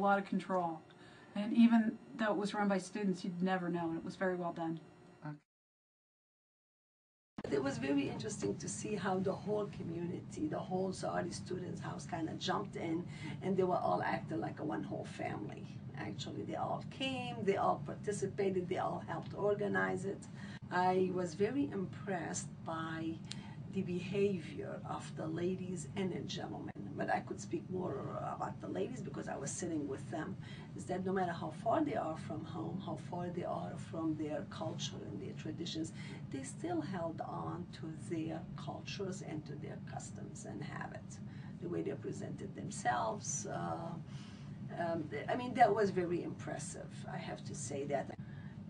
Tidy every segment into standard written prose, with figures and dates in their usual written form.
lot of control. And even though it was run by students, you'd never know, and it was very well done. It was very interesting to see how the whole community, the whole Saudi students' house kind of jumped in, and they were all acting like a one whole family. Actually, they all came, they all participated, they all helped organize it. I was very impressed by the behavior of the ladies and the gentlemen, but I could speak more about the ladies because I was sitting with them, is that no matter how far they are from home, how far they are from their culture and their traditions, they still held on to their cultures and to their customs and habits, the way they presented themselves. I mean, that was very impressive, I have to say that.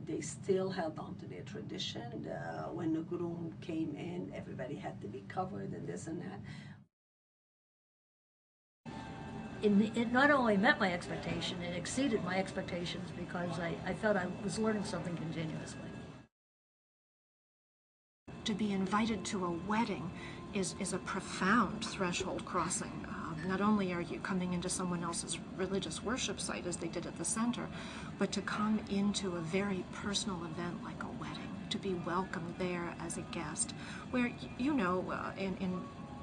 They still held on to their tradition. When the groom came in, everybody had to be covered and this and that. It not only met my expectation, it exceeded my expectations because I felt I was learning something continuously. To be invited to a wedding is a profound threshold crossing. Not only are you coming into someone else's religious worship site, as they did at the center, but to come into a very personal event like a wedding, to be welcomed there as a guest, where, you know,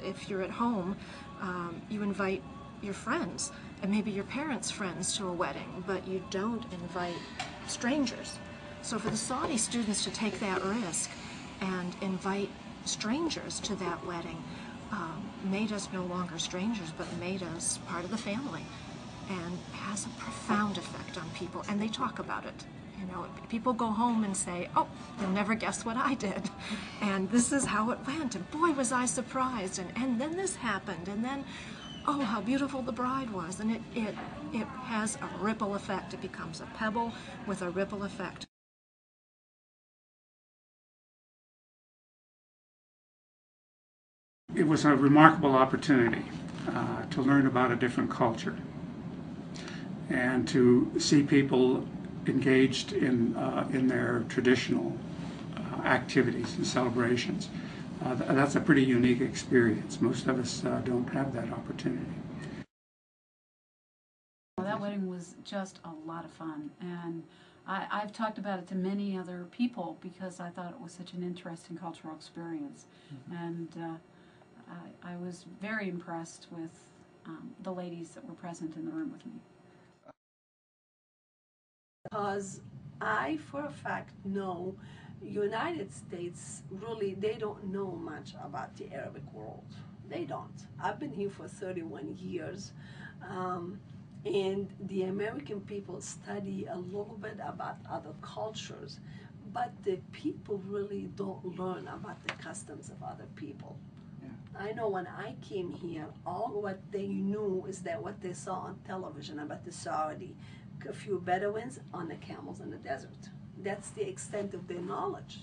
if you're at home, you invite your friends and maybe your parents' friends to a wedding, but you don't invite strangers. So for the Saudi students to take that risk and invite strangers to that wedding made us no longer strangers, but made us part of the family, and has a profound effect on people. And they talk about it. You know, people go home and say, "Oh, you'll never guess what I did, and this is how it went, and boy was I surprised, and then this happened, and then, oh, how beautiful the bride was." And it has a ripple effect. It becomes a pebble with a ripple effect. It was a remarkable opportunity to learn about a different culture and to see people engaged in their traditional activities and celebrations. That's a pretty unique experience. Most of us don't have that opportunity. Well, that wedding was just a lot of fun, and I've talked about it to many other people because I thought it was such an interesting cultural experience. And I was very impressed with the ladies that were present in the room with me. Because I, for a fact, know United States really, they don't know much about the Arabic world. They don't. I've been here for 31 years, and the American people study a little bit about other cultures, but the people really don't learn about the customs of other people. I know when I came here, all what they knew is that what they saw on television about the Saudi, a few Bedouins on the camels in the desert. That's the extent of their knowledge.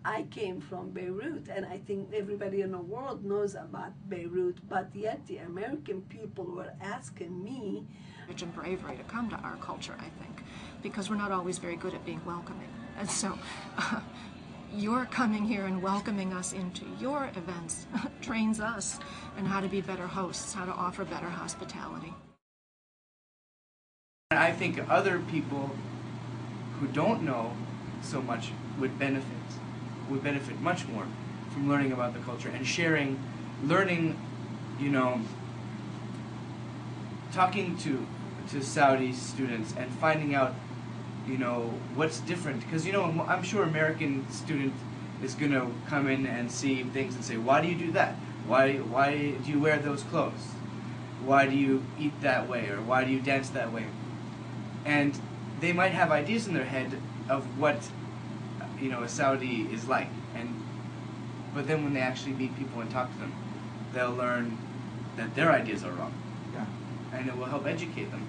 I came from Beirut, and I think everybody in the world knows about Beirut, but yet the American people were asking me. Courage and bravery to come to our culture, I think, because we're not always very good at being welcoming. And so your coming here and welcoming us into your events trains us in how to be better hosts, how to offer better hospitality. I think other people who don't know so much would benefit much more from learning about the culture and sharing, learning, you know, talking to Saudi students and finding out, you know, what's different. Because, you know, I'm sure American student is going to come in and see things and say, why do you do that? Why do you wear those clothes? Why do you eat that way? Or why do you dance that way? And they might have ideas in their head of what, you know, a Saudi is like. But then when they actually meet people and talk to them, they'll learn that their ideas are wrong. Yeah. And it will help educate them.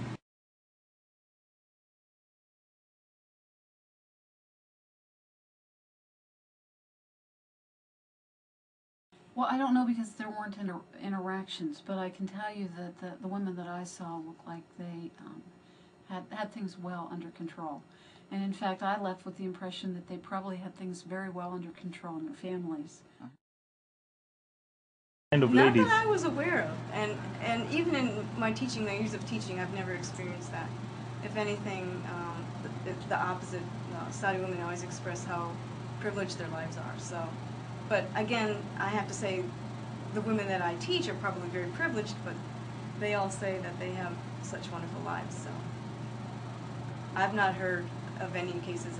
Well, I don't know because there weren't interactions, but I can tell you that the women that I saw looked like they had things well under control. And in fact, I left with the impression that they probably had things very well under control in their families. kind of Not ladies? that I was aware of, and even in my teaching, the years of teaching, I've never experienced that. If anything, the opposite. Saudi women always express how privileged their lives are. So, but again, I have to say, the women that I teach are probably very privileged, but they all say that they have such wonderful lives. So, I've not heard of any cases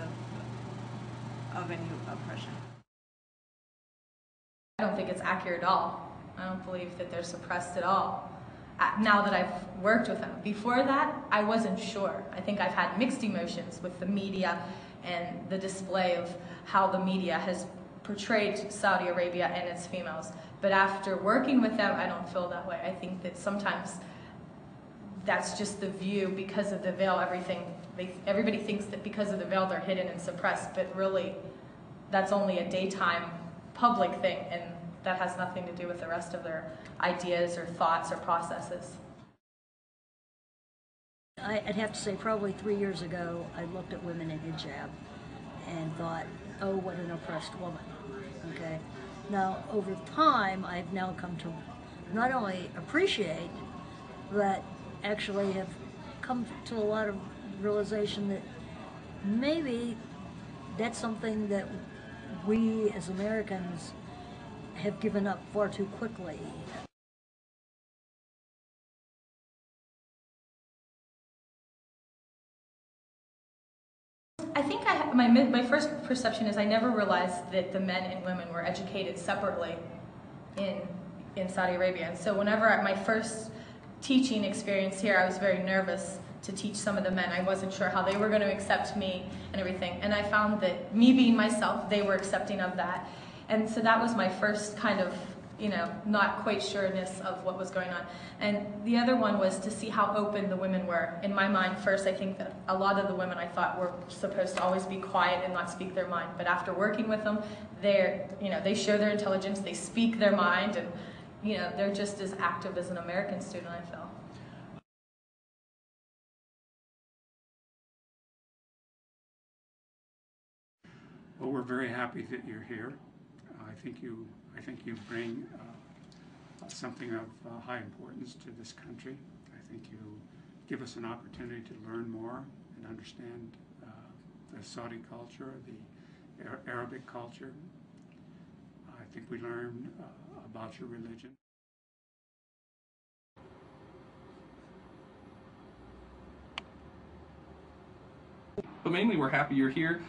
of any oppression. I don't think it's accurate at all. I don't believe that they're suppressed at all. Now that I've worked with them. Before that, I wasn't sure. I think I've had mixed emotions with the media and the display of how the media has portrayed Saudi Arabia and its females. But after working with them, I don't feel that way. I think that sometimes that's just the view because of the veil. Everybody thinks that because of the veil they're hidden and suppressed, but really that's only a daytime public thing, and that has nothing to do with the rest of their ideas or thoughts or processes. I'd have to say probably 3 years ago, I looked at women in hijab and thought, oh, what an oppressed woman, okay? Now, over time, I've now come to not only appreciate, but actually have come to a lot of realization that maybe that's something that we as Americans have given up far too quickly. I think my first perception is I never realized that the men and women were educated separately in Saudi Arabia. And so whenever my first teaching experience here, I was very nervous to teach some of the men. I wasn't sure how they were going to accept me and everything. And I found that me being myself, they were accepting of that. And so that was my first kind of, not quite sureness of what was going on. And the other one was to see how open the women were. In my mind, first, I think that a lot of the women I thought were supposed to always be quiet and not speak their mind. But after working with them, they show their intelligence, they speak their mind, and they're just as active as an American student, I feel. Well, we're very happy that you're here. I think you bring something of high importance to this country. I think you give us an opportunity to learn more and understand the Saudi culture, the Arabic culture. I think we learn about your religion. But mainly, we're happy you're here.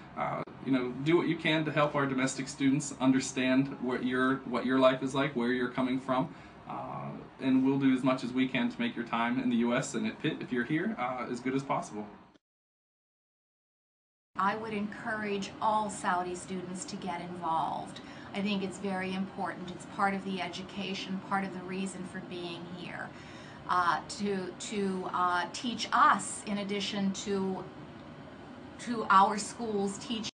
Do what you can to help our domestic students understand what your life is like, where you're coming from, and we'll do as much as we can to make your time in the U.S. and at Pitt, if you're here, as good as possible. I would encourage all Saudi students to get involved. I think it's very important. It's part of the education, part of the reason for being here, to teach us, in addition to our schools teach